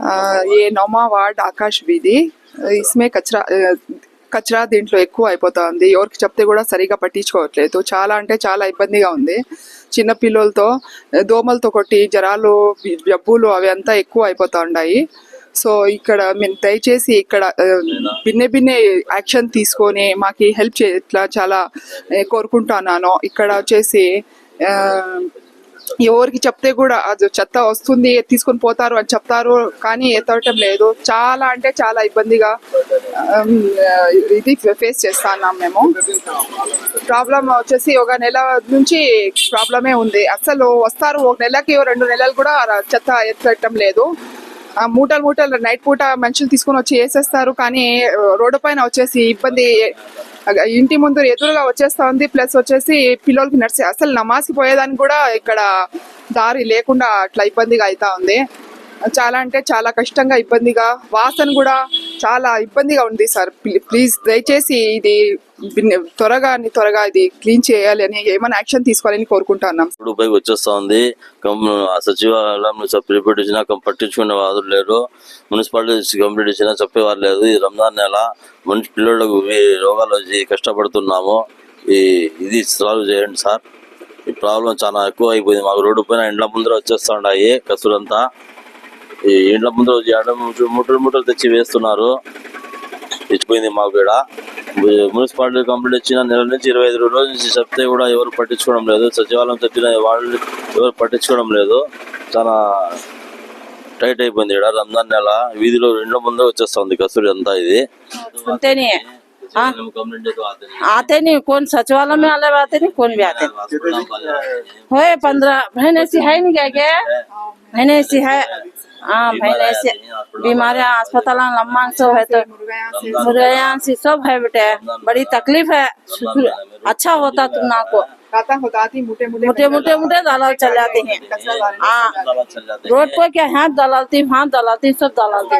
ये 9वां वार्ड आकाश వీధి इसमें కచరా దీంట్లో ఎక్కువ అయిపోతుంది. ఎవరికి చెప్తే కూడా సరిగా పట్టించుకోవట్లేదు. చాలా అంటే చాలా ఇబ్బందిగా ఉంది. చిన్న పిల్లలతో దోమలతో కొట్టి జ్వరాలు జబ్బులు అవి అంతా ఎక్కువ అయిపోతూ ఉన్నాయి. సో ఇక్కడ మేము దయచేసి ఇక్కడ భిన్నే యాక్షన్ తీసుకొని మాకు హెల్ప్ చేయట్లా చాలా కోరుకుంటున్నాను. ఇక్కడ వచ్చేసి ఎవరికి చెప్తే కూడా అది చెత్త వస్తుంది తీసుకొని పోతారు అని చెప్తారు, కానీ ఎత్తవటం లేదు. చాలా అంటే చాలా ఇబ్బందిగా ఇది ఫేస్ చేస్తున్నాం మేము. ప్రాబ్లం వచ్చేసి ఒక నెల నుంచి ప్రాబ్లమే ఉంది. అసలు వస్తారు ఒక నెలకి 2 నెలలు కూడా చెత్త ఎత్తటం లేదు. మూటలు నైట్ పూట మనుషులు తీసుకొని వచ్చి వేసేస్తారు, కానీ రోడ్డు పైన వచ్చేసి ఇబ్బంది. ఇంటి ముందు ఎదురుగా వచ్చేస్తా ఉంది. ప్లస్ వచ్చేసి పిల్లలకి నడిచి అసలు నమాజ్కి పోయేదానికి కూడా ఇక్కడ దారి లేకుండా అట్లా ఇబ్బందిగా అవుతా ఉంది. చాలా అంటే చాలా కష్టంగా ఇబ్బందిగా, వాసన కూడా చాలా ఇబ్బందిగా ఉంది. సార్ ప్లీజ్ దయచేసి ఇది త్వరగా ఇది క్లీన్ చేయాలి అని ఏమైనా యాక్షన్ తీసుకోవాలని కోరుకుంటున్నాం. పైకి వచ్చేస్తా ఉంది. సచివాలయం కంప్లీట్ ఇచ్చినా పట్టించుకునే వారు లేరు. మున్సిపాలిటీ కంప్లీట్ ఇచ్చినా చెప్పేవారు లేదు. ఈ రంజాన్ నెల మనిషి పిల్లలకు రోగాలు వచ్చి కష్టపడుతున్నాము. ఇది సాల్వ్ చేయండి సార్. ఈ ప్రాబ్లం చాలా ఎక్కువ అయిపోయింది. మాకు రోడ్డు పైన ఇండ్ల ముందర వచ్చేస్తున్నాయి కసురంతా. ఈ ఇండ్ల ముందర ముట్టలు తెచ్చి వేస్తున్నారు. ఇచ్చిపోయింది మాకు ఇక్కడ. మున్సిపాలిటీ కంప్లీట్ ఇచ్చిన నెల నుంచి 25 రోజుల నుంచి చెప్తే కూడా ఎవరు పట్టించుకోవడం లేదు. సచివాలయం చెప్పిన వాళ్ళు ఎవరు పట్టించుకోవడం లేదు. చాలా టైట్ అయిపోయింది ఇక్కడ. రంజాన్ నెల వీధిలో ఇండ్ల ముందే వచ్చేస్తుంది కస్తూరి అంతా. ఇది आते नहीं, कौन सचिवालय में अलग आते नहीं, कौन भी आते हो 15 बहन ऐसी है नहीं क्या बहन ऐसी है। हाँ बहन ऐसी बीमारियां अस्पताल लम्बा सब है, तो मुर्गियां से सब है बेटे। बड़ी तकलीफ है। अच्छा होता तुम ना को मोटे दलाल चल जाते हैं। हाँ रोड पर क्या हाथ दलालती सब दलालती।